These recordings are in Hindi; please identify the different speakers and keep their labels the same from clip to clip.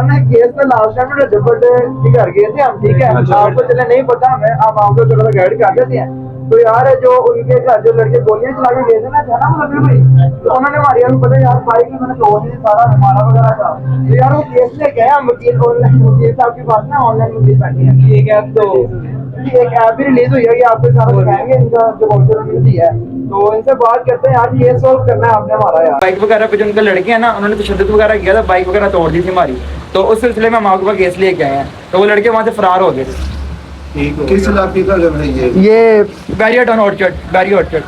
Speaker 1: उन्होंने केस में लास्ट टाइम रजबट के घर गए थे हम, ठीक है, आपको चले नहीं पता हमें, आप आपको थोड़ा सा गाइड कर देते हैं। तो यार जो उनके घर जो लड़के गोलियां चला के गए थे ना, है ना मतलब भाई, तो उन्होंने हमारे यार पता यार बाइक में मैंने तोड़ दी सारा हमारा वगैरह था। तो यार वो केस लेके आए हम वकील, ऑनलाइन वकील साहब के पास ना, ऑनलाइन वकील बैठे हैं। एक ऐप तो एक ऐप भी रिलीज हुई है, ये आपको सारा दिखाएंगे इनका जो वाउचर मिलती है। तो इनसे बात करते हैं यार, केस सॉल्व करना है आपने हमारा यार। बाइक वगैरह पे जो उनके लड़के हैं ना, उन्होंने तशद्दुद वगैरह किया था, बाइक वगैरह तोड़ दी थी हमारी। तो उस सिलसिले में हम आपके पास केस लेके आए हैं। तो वो लड़के वहाँ से फरार हो गए थे।
Speaker 2: किस इलाके का घर है
Speaker 1: ये barrier town orchard, barrier orchard.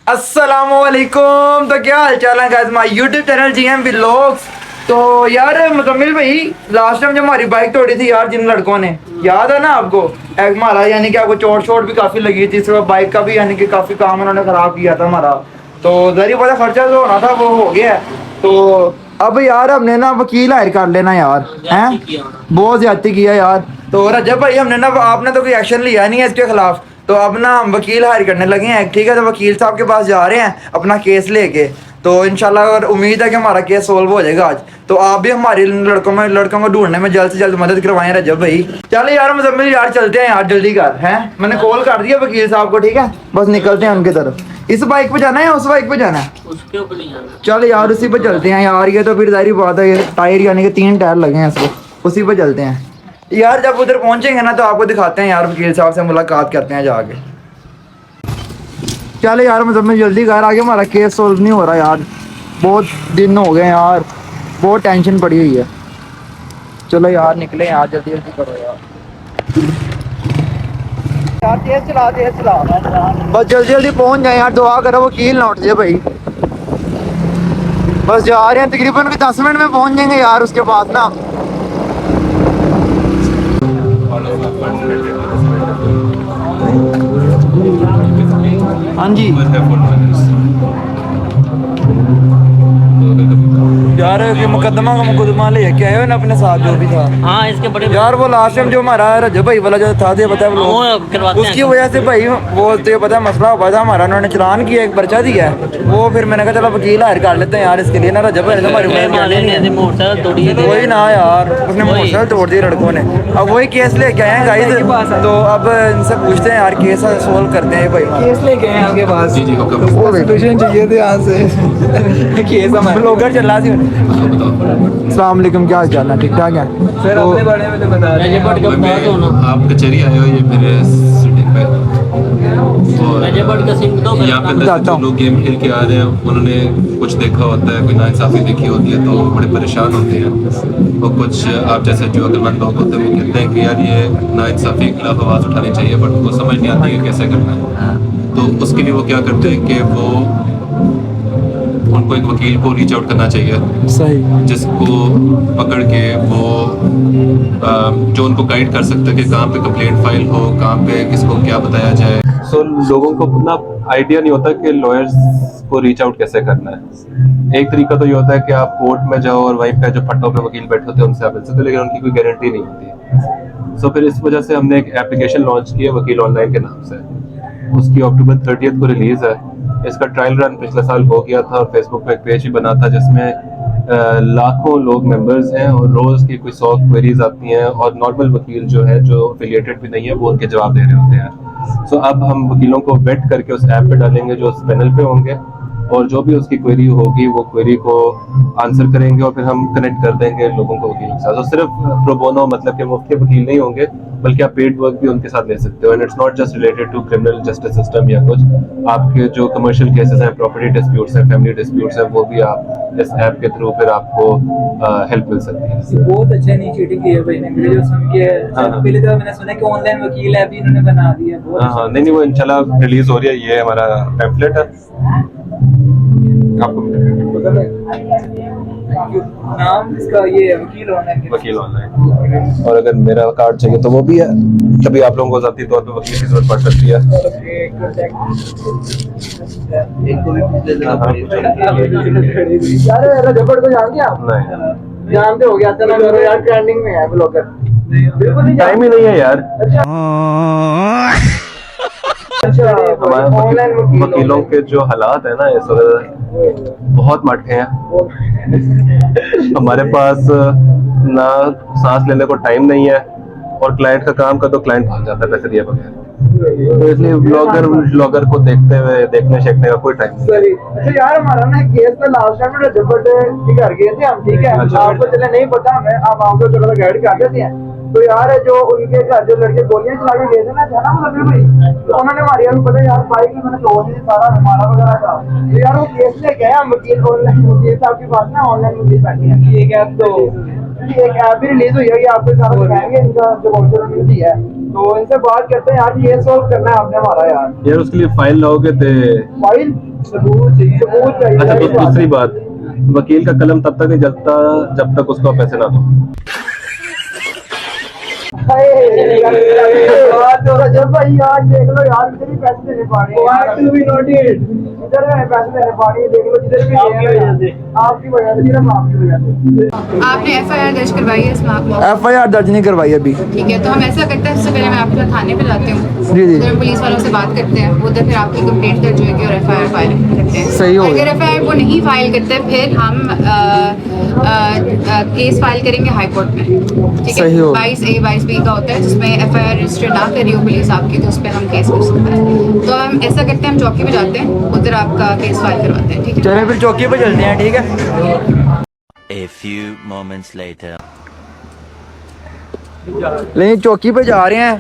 Speaker 1: अस्सलामुअलैकुम। तो क्या हाल चाल है guys, my YouTube channel GM vlogs. तो यार मुकम्मिल भाई, लास्ट टाइम जब हमारी बाइक तोड़ी थी यार जिन लड़कों ने, याद है ना आपको, एक हमारा यानी कि आपको चोट भी काफ़ी लगी थी, इसके बाद बाइक का भी यानी कि काफ़ी काम उन्होंने ख़राब किया था हमारा। तो जरिए पता खर्चा जो होना था वो हो गया है। तो अब यार हमने ना वकील हायर कर लेना यार, हैं बहुत ज़्यादती किया यार। तो रजब भाई हमने ना, आपने तो कोई एक्शन लिया नहीं है इसके खिलाफ, तो अब ना हम वकील हायर करने लगे हैं, ठीक है। तो वकील साहब के पास जा रहे हैं अपना केस लेके। तो इंशाल्लाह और उम्मीद है कि हमारा केस सोल्व हो जाएगा आज। तो आप भी हमारे लड़कों को ढूंढने में जल्द से जल्द मदद करवाएं रजब भाई। चल यार मुजम्मिल यार चलते हैं यार, जल्दी कर, हैं मैंने कॉल कर दिया वकील साहब को, ठीक है, बस निकलते हैं उनकी तरफ। इस बाइक पे जाना है या उस बाइक पे जाना है? उसके ऊपर नहीं जाना। चल यार उसी पे चलते हैं यार, ये तो फिर जाहिर बात है, ये टायर यानी कि 3 टायर लगे हैं इसको, उसी पे चलते हैं यार। जब उधर पहुंचेंगे ना तो आपको दिखाते हैं यार, वकील साहब से मुलाकात करते हैं जाके। चले यार मुझे जल्दी घर आगे, हमारा केस सोल्व नहीं हो रहा यार, बहुत दिन हो गए यार, बहुत टेंशन पड़ी हुई है। चलो यार निकले यार, जल्दी जल्दी करो यार, तेज चला बस जल्दी जल्दी पहुंच जाए यार, दुआ करो वकील ना उठ जाए भाई। बस जा रहे हैं, तकरीबन 10 मिनट में पहुंच जाएंगे यार उसके पास ना। हाँ जी यार, ये मुकदमा ले क्या है ना अपने साथ जो भी था।
Speaker 3: हाँ इसके बड़े
Speaker 1: यार वो लास्ट टाइम जो हमारा रजब भाई वाला जो था, पता है वो उसकी वजह से भाई वो तो पता है मसला हुआ था हमारा, उन्होंने चलान किया, एक पर्चा दिया है वो, फिर मैंने कहा चलो वकील हायर कर लेते हैं यार इसके लिए ना। रजब भाई हमारी वही ना यार, उसने मोटरसाइकिल तोड़ दी लड़कों ने। अब वही केस लेके आए हैं गाइस, तो अब इनसे पूछते हैं यार, केस सोल्व करते हैं भाई। केस लेके आए हैं आपके पास? सोल्यूशन चाहिए थे यहाँ से। केस हमारा ब्लॉगर चल रहा थी। अस्सलाम वालेकुम, क्या हाल चाल है? ठीक ठाक है सर। अपने बारे में तो बता रहे हैं।
Speaker 2: आप कचहरी आए हो, ये मेरे सिटिंग पे, और यहाँ पे जो लोग गेम खेल के आ रहे हैं उन्होंने कुछ देखा होता है, कोई नाइंसाफ़ी देखी होती है तो बड़े परेशान होते हैं। और कुछ आप जैसे जो अक्लमंद लोग होते हैं वो कहते हैं कि यार ये नाइंसाफ़ी के खिलाफ आवाज़ उठानी चाहिए, बट उनको समझ नहीं आती है कैसे करना है। तो उसके लिए वो क्या करते हैं कि वो उनको एक वकील को रीच आउट करना चाहिए,
Speaker 1: सही,
Speaker 2: जिसको पकड़ के वो जो उनको गाइड कर सकते हैं कि कहाँ पे कंप्लेंट फाइल हो, कहाँ पे किसको क्या बताया जाए। सो लोगों को उतना आइडिया नहीं होता कि लॉयर्स को रीच आउट कैसे करना है। एक तरीका तो ये होता है कि आप कोर्ट में जाओ और वहीं पे जो पट्टों पे वकील बैठे होते हैं उनसे आप मिल सकते हो, लेकिन उनकी कोई गारंटी नहीं होती। सो फिर इस वजह से हमने एक एप्लीकेशन लॉन्च की है वकील ऑनलाइन के नाम से, उसकी अक्टूबर 30 को रिलीज़ है। इसका ट्रायल रन पिछले साल हो गया था और फेसबुक पे एक पेज भी बना था जिसमें लाखों लोग मेंबर्स हैं और रोज़ की कोई 100 क्वेरीज आती हैं, और नॉर्मल वकील जो है जो एफिलिएटेड भी नहीं है वो उनके जवाब दे रहे होते हैं। सो अब हम वकीलों को वेट करके उस ऐप पे डालेंगे जो उस पैनल पे होंगे, और जो भी उसकी क्वेरी होगी वो क्वेरी को आंसर करेंगे और फिर हम कनेक्ट कर देंगे लोगों को वकीलों के साथ। तो सिर्फ प्रो बोनो मतलब कि मुफ्त के वकील नहीं होंगे, बल्कि आप पेड वर्क भी उनके साथ ले सकते हो। And it's not just related to criminal justice system या कुछ, आपके जो कमर्शियल केसेस हैं, प्रॉपर्टी डिस्प्यूट्स हैं, फैमिली डिस्प्यूट्स हैं, वो भी आप इस ऐप के थ्रू फिर आपको हेल्प मिल सकती है।
Speaker 1: बहुत अच्छा इनिशिएटिव किया भाई ने, मुझे जो सुन के पहले तो मैंने सुना कि ऑनलाइन वकील ऐप भी इन्होंने बना दिया।
Speaker 2: हाँ नहीं वो इंशाल्लाह रिलीज हो रही है, ये हमारा पैम्फलेट है आपको
Speaker 1: नाम इसका ये वकील
Speaker 2: ऑनलाइन। और अगर मेरा कार्ड चाहिए तो वो भी है, कभी आप लोगों को ज़ाती तौर पे वकील की जरूरत पड़ सकती है।
Speaker 1: यार रजबड़ को जान गया?
Speaker 2: नहीं
Speaker 1: जानते हो गया, चलो यार ट्रेंडिंग में है ब्लॉगर,
Speaker 2: टाइम ही नहीं है यार। हमारे वकीलों के जो हालात है ना इस वक्त बहुत मटके हैं। हमारे पास ना सांस लेने को टाइम नहीं है और क्लाइंट का काम का तो क्लाइंट भाग जाता है पैसे दिए बगैर। तो इसलिए ब्लॉगर को देखने शेखने का कोई टाइम नहीं।
Speaker 1: अच्छा यार हमारा ना केस में लास्ट टाइम जबरट की घर गए थे हम, ठीक है।
Speaker 2: अच्छा।
Speaker 1: आपको चले नहीं पता, हमें हम आपको थोड़ा सा गाइड कर देते हैं। तो यार जो उनके घर जो लड़के गोलियां चला के गए थे ना, है ना मतलब भाई, तो उन्होंने हमारी यार पता यार बाइक में मैंने तोड़ दी सारा हमारा वगैरह था। तो यार वो केस लेके आए हम वकील, ऑनलाइन वकील साहब के पास ना, ऑनलाइन वकील बैठे हैं। एक ऐप तो एक ऐप भी रिलीज हुई है, ये आपको सारा दिखाएंगे इनका जो वाउचर मिलती है। तो इनसे बात करते हैं यार, केस सॉल्व करना है आपने हमारा यार
Speaker 2: उसके लिए फाइल लाओगे थे।
Speaker 1: फाइल सबूत चाहिए।
Speaker 2: अच्छा दूसरी बात, वकील का कलम तब तक नहीं जलता जब तक उसको पैसे ना दो।
Speaker 1: जब भाई यार देख लो यार, इधर ही पैसे देने पड़े, इधर में पैसे देने पड़े, देख लो जिधर भी आपकी वजह से, सिर्फ आपकी वजह से।
Speaker 3: आपने एफआईआर दर्ज करवाई है इसमें? आप
Speaker 1: एफआईआर दर्ज नहीं करवाई अभी।
Speaker 3: ठीक है, तो हम ऐसा करते हैं, सबसे पहले मैं आपके साथ थाने पे जाती हूँ,
Speaker 1: जी जी।
Speaker 3: फिर हम पुलिस वालों से बात करते हैं, उधर फिर आपकी कंप्लेंट दर्ज होगी और एफआईआर फाइल करते हैं।
Speaker 1: सही हो गया।
Speaker 3: अगर एफआईआर वो नहीं फाइल करते फिर हम केस फाइल करेंगे हाई कोर्ट में, ठीक
Speaker 1: सही
Speaker 3: है।
Speaker 1: हो।
Speaker 3: 22A 22B का होता है, जिसमें एफआईआर रजिस्टर ना करी हो पुलिस आपकी, तो उस पर हम केस कर सकते हैं। तो हम ऐसा करते हैं, हम चौकी पे जाते हैं, उधर आपका केस फाइल करवाते हैं, ठीक है।
Speaker 1: चले फिर चौकी पे चलते हैं, ठीक है।
Speaker 4: A few moments later.
Speaker 1: लेकिन चौकी पे जा रहे हैं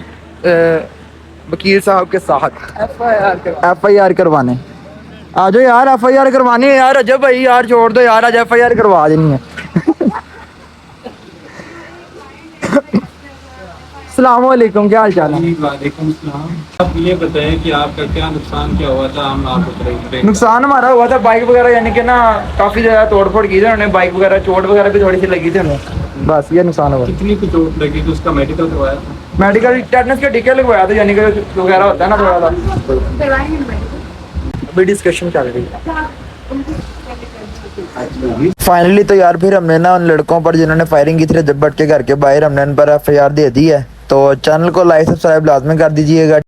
Speaker 1: वकील साहब के साथ एफआईआर करवाने। आ जाओ यार, एफआईआर करवानी है यार। अजब भाई यार छोड़ दो यार, आज एफआईआर करवा देनी है। अस्सलाम वालेकुम, क्या हाल चाल है?
Speaker 5: वालेकुम सलाम। आप ये बताएं कि आपका क्या नुकसान क्या हुआ था, हम आपको करेंगे।
Speaker 1: नुकसान हमारा हुआ था बाइक वगैरह, यानी कि ना काफी ज्यादा तोड़ फोड़ की थी उन्होंने, बाइक वगैरह चोट वगैरह भी थोड़ी सी लगी थी हमें, बस ये नुकसान हुआ।
Speaker 5: कितनी की चोट लगी तो उसका मेडिकल करवाया था?
Speaker 1: मेडिकल टेटनस का टीका लगवाया था, यानी कि वगैरह होता है ना थोड़ा सा। अभी डिस्कशन चल रही है। फाइनली तो यार फिर हमने ना उन लड़कों पर जिन्होंने फायरिंग की थी जब्बट के घर के बाहर, हमने उन पर एफआईआर दे दी है। तो चैनल को लाइक सब्सक्राइब लाजमी कर दीजिएगा।